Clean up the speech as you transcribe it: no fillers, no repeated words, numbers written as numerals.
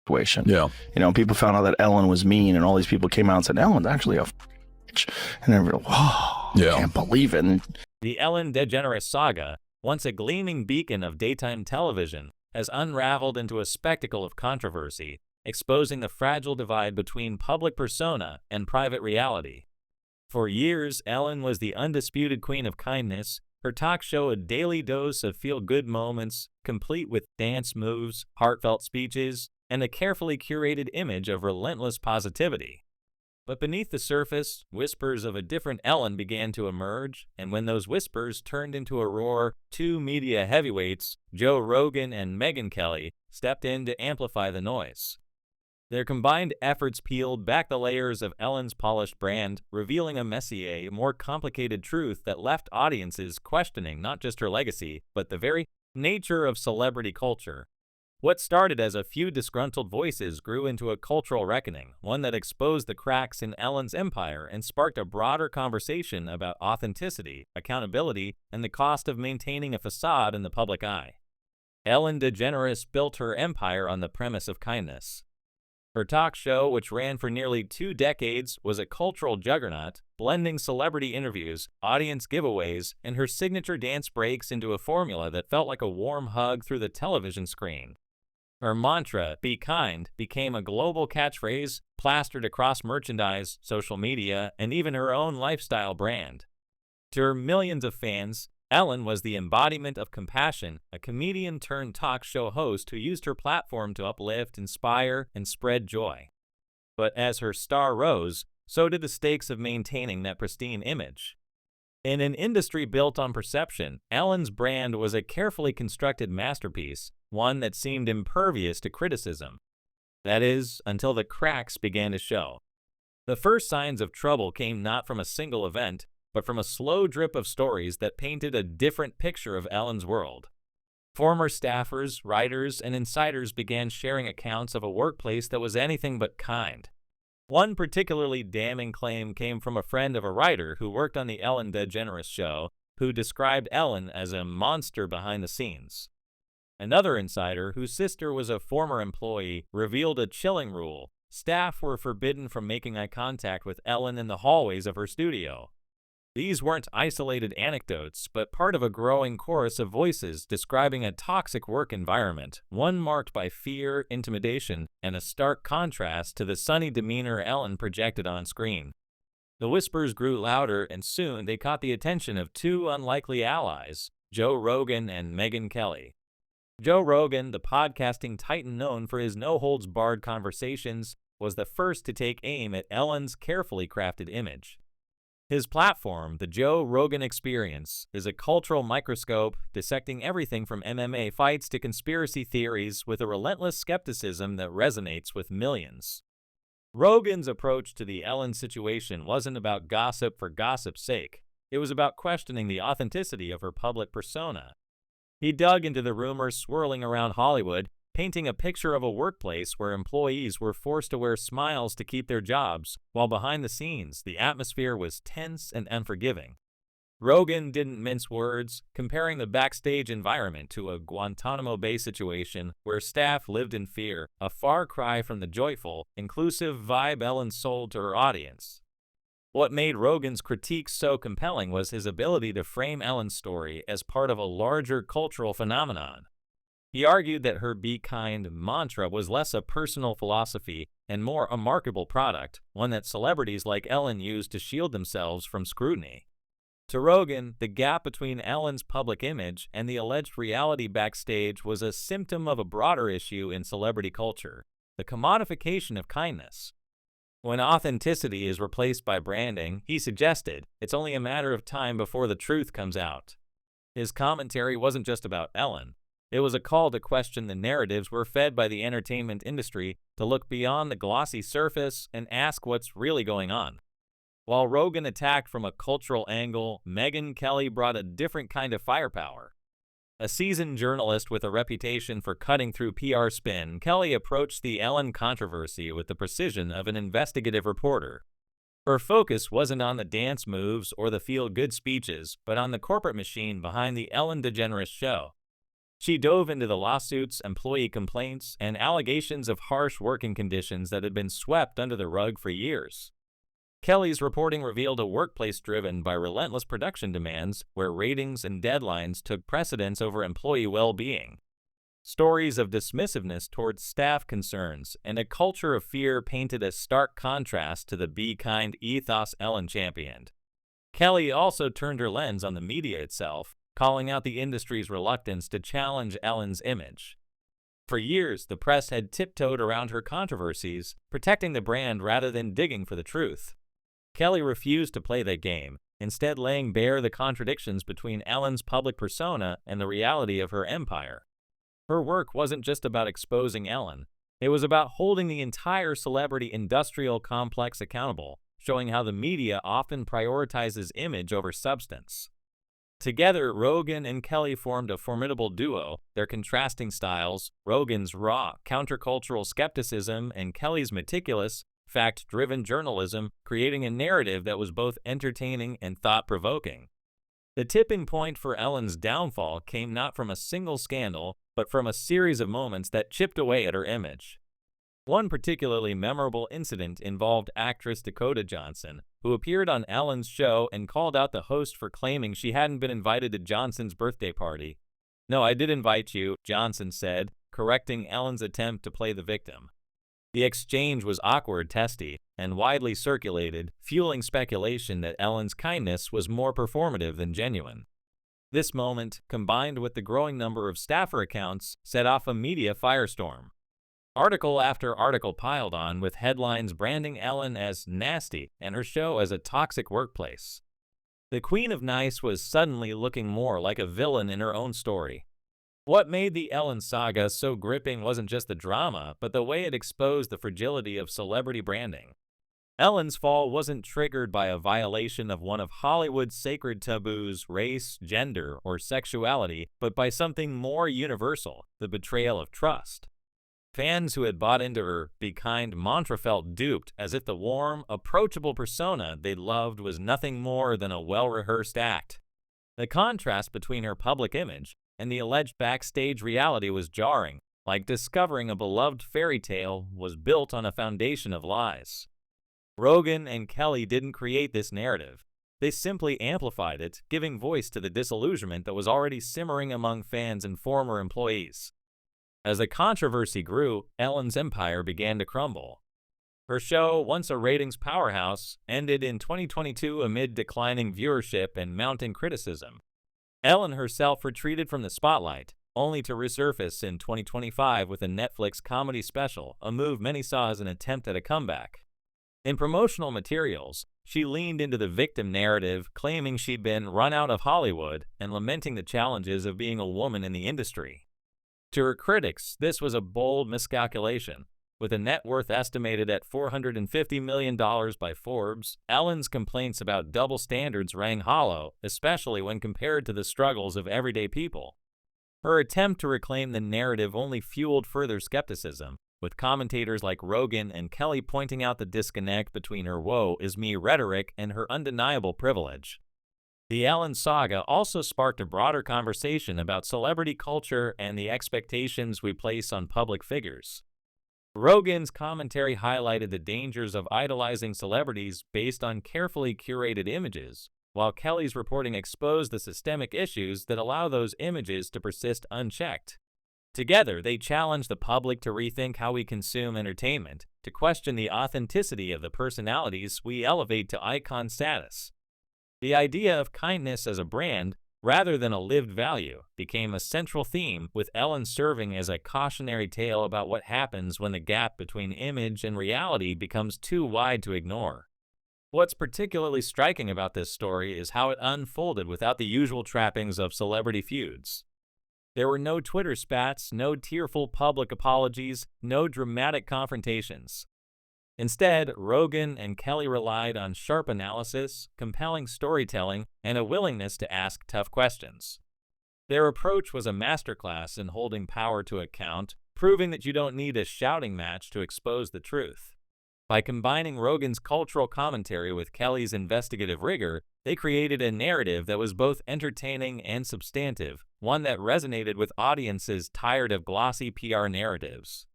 situation. Yeah. You know, people found out that Ellen was mean, and all these people came out and said, Ellen's actually a bitch. And everybody, whoa, Yeah. I can't believe it. And The Ellen DeGeneres saga, once a gleaming beacon of daytime television, has unraveled into a spectacle of controversy, exposing the fragile divide between public persona and private reality. For years, Ellen was the undisputed queen of kindness, her talk show a daily dose of feel-good moments, complete with dance moves, heartfelt speeches, and a carefully curated image of relentless positivity. But beneath the surface, whispers of a different Ellen began to emerge, and when those whispers turned into a roar, two media heavyweights, Joe Rogan and Megyn Kelly, stepped in to amplify the noise. Their combined efforts peeled back the layers of Ellen's polished brand, revealing a messier, more complicated truth that left audiences questioning not just her legacy, but the very nature of celebrity culture. What started as a few disgruntled voices grew into a cultural reckoning, one that exposed the cracks in Ellen's empire and sparked a broader conversation about authenticity, accountability, and the cost of maintaining a facade in the public eye. Ellen DeGeneres built her empire on the premise of kindness. Her talk show, which ran for nearly 2 decades, was a cultural juggernaut, blending celebrity interviews, audience giveaways, and her signature dance breaks into a formula that felt like a warm hug through the television screen. Her mantra, "Be kind," became a global catchphrase, plastered across merchandise, social media, and even her own lifestyle brand. To her millions of fans, Ellen was the embodiment of compassion, a comedian-turned-talk show host who used her platform to uplift, inspire, and spread joy. But as her star rose, so did the stakes of maintaining that pristine image. In an industry built on perception, Ellen's brand was a carefully constructed masterpiece, one that seemed impervious to criticism. That is, until the cracks began to show. The first signs of trouble came not from a single event, but from a slow drip of stories that painted a different picture of Ellen's world. Former staffers, writers, and insiders began sharing accounts of a workplace that was anything but kind. One particularly damning claim came from a friend of a writer who worked on the Ellen DeGeneres show, who described Ellen as a monster behind the scenes. Another insider, whose sister was a former employee, revealed a chilling rule: staff were forbidden from making eye contact with Ellen in the hallways of her studio. These weren't isolated anecdotes, but part of a growing chorus of voices describing a toxic work environment, one marked by fear, intimidation, and a stark contrast to the sunny demeanor Ellen projected on screen. The whispers grew louder, and soon they caught the attention of two unlikely allies, Joe Rogan and Megyn Kelly. Joe Rogan, the podcasting titan known for his no-holds-barred conversations, was the first to take aim at Ellen's carefully crafted image. His platform, the Joe Rogan Experience, is a cultural microscope dissecting everything from MMA fights to conspiracy theories with a relentless skepticism that resonates with millions. Rogan's approach to the Ellen situation wasn't about gossip for gossip's sake. It was about questioning the authenticity of her public persona. He dug into the rumors swirling around Hollywood, painting a picture of a workplace where employees were forced to wear smiles to keep their jobs, while behind the scenes, the atmosphere was tense and unforgiving. Rogan didn't mince words, comparing the backstage environment to a Guantanamo Bay situation where staff lived in fear, a far cry from the joyful, inclusive vibe Ellen sold to her audience. What made Rogan's critique so compelling was his ability to frame Ellen's story as part of a larger cultural phenomenon. He argued that her "Be Kind" mantra was less a personal philosophy and more a marketable product, one that celebrities like Ellen used to shield themselves from scrutiny. To Rogan, the gap between Ellen's public image and the alleged reality backstage was a symptom of a broader issue in celebrity culture: the commodification of kindness. When authenticity is replaced by branding, he suggested, it's only a matter of time before the truth comes out. His commentary wasn't just about Ellen. It was a call to question the narratives we're fed by the entertainment industry, to look beyond the glossy surface and ask what's really going on. While Rogan attacked from a cultural angle, Megyn Kelly brought a different kind of firepower. A seasoned journalist with a reputation for cutting through PR spin, Kelly approached the Ellen controversy with the precision of an investigative reporter. Her focus wasn't on the dance moves or the feel-good speeches, but on the corporate machine behind the Ellen DeGeneres show. She dove into the lawsuits, employee complaints, and allegations of harsh working conditions that had been swept under the rug for years. Kelly's reporting revealed a workplace driven by relentless production demands, where ratings and deadlines took precedence over employee well-being. Stories of dismissiveness towards staff concerns and a culture of fear painted a stark contrast to the be kind ethos Ellen championed. Kelly also turned her lens on the media itself, calling out the industry's reluctance to challenge Ellen's image. For years, the press had tiptoed around her controversies, protecting the brand rather than digging for the truth. Kelly refused to play that game, instead laying bare the contradictions between Ellen's public persona and the reality of her empire. Her work wasn't just about exposing Ellen, it was about holding the entire celebrity industrial complex accountable, showing how the media often prioritizes image over substance. Together, Rogan and Kelly formed a formidable duo, their contrasting styles, Rogan's raw, countercultural skepticism and Kelly's meticulous, fact-driven journalism, creating a narrative that was both entertaining and thought-provoking. The tipping point for Ellen's downfall came not from a single scandal, but from a series of moments that chipped away at her image. One particularly memorable incident involved actress Dakota Johnson, who appeared on Ellen's show and called out the host for claiming she hadn't been invited to Johnson's birthday party. "No, I did invite you," Johnson said, correcting Ellen's attempt to play the victim. The exchange was awkward, testy, and widely circulated, fueling speculation that Ellen's kindness was more performative than genuine. This moment, combined with the growing number of staffer accounts, set off a media firestorm. Article after article piled on, with headlines branding Ellen as nasty and her show as a toxic workplace. The Queen of Nice was suddenly looking more like a villain in her own story. What made the Ellen saga so gripping wasn't just the drama, but the way it exposed the fragility of celebrity branding. Ellen's fall wasn't triggered by a violation of one of Hollywood's sacred taboos, race, gender, or sexuality, but by something more universal, the betrayal of trust. Fans who had bought into her "be kind" mantra felt duped, as if the warm, approachable persona they loved was nothing more than a well-rehearsed act. The contrast between her public image and the alleged backstage reality was jarring, like discovering a beloved fairy tale was built on a foundation of lies. Rogan and Kelly didn't create this narrative. They simply amplified it, giving voice to the disillusionment that was already simmering among fans and former employees. As the controversy grew, Ellen's empire began to crumble. Her show, once a ratings powerhouse, ended in 2022 amid declining viewership and mounting criticism. Ellen herself retreated from the spotlight, only to resurface in 2025 with a Netflix comedy special, a move many saw as an attempt at a comeback. In promotional materials, she leaned into the victim narrative, claiming she'd been run out of Hollywood and lamenting the challenges of being a woman in the industry. To her critics, this was a bold miscalculation. With a net worth estimated at $450 million by Forbes, Ellen's complaints about double standards rang hollow, especially when compared to the struggles of everyday people. Her attempt to reclaim the narrative only fueled further skepticism, with commentators like Rogan and Kelly pointing out the disconnect between her "woe is me" rhetoric and her undeniable privilege. The Ellen saga also sparked a broader conversation about celebrity culture and the expectations we place on public figures. Rogan's commentary highlighted the dangers of idolizing celebrities based on carefully curated images, while Kelly's reporting exposed the systemic issues that allow those images to persist unchecked. Together, they challenged the public to rethink how we consume entertainment, to question the authenticity of the personalities we elevate to icon status. The idea of kindness as a brand, rather than a lived value, became a central theme, with Ellen serving as a cautionary tale about what happens when the gap between image and reality becomes too wide to ignore. What's particularly striking about this story is how it unfolded without the usual trappings of celebrity feuds. There were no Twitter spats, no tearful public apologies, no dramatic confrontations. Instead, Rogan and Kelly relied on sharp analysis, compelling storytelling, and a willingness to ask tough questions. Their approach was a masterclass in holding power to account, proving that you don't need a shouting match to expose the truth. By combining Rogan's cultural commentary with Kelly's investigative rigor, they created a narrative that was both entertaining and substantive, one that resonated with audiences tired of glossy PR narratives.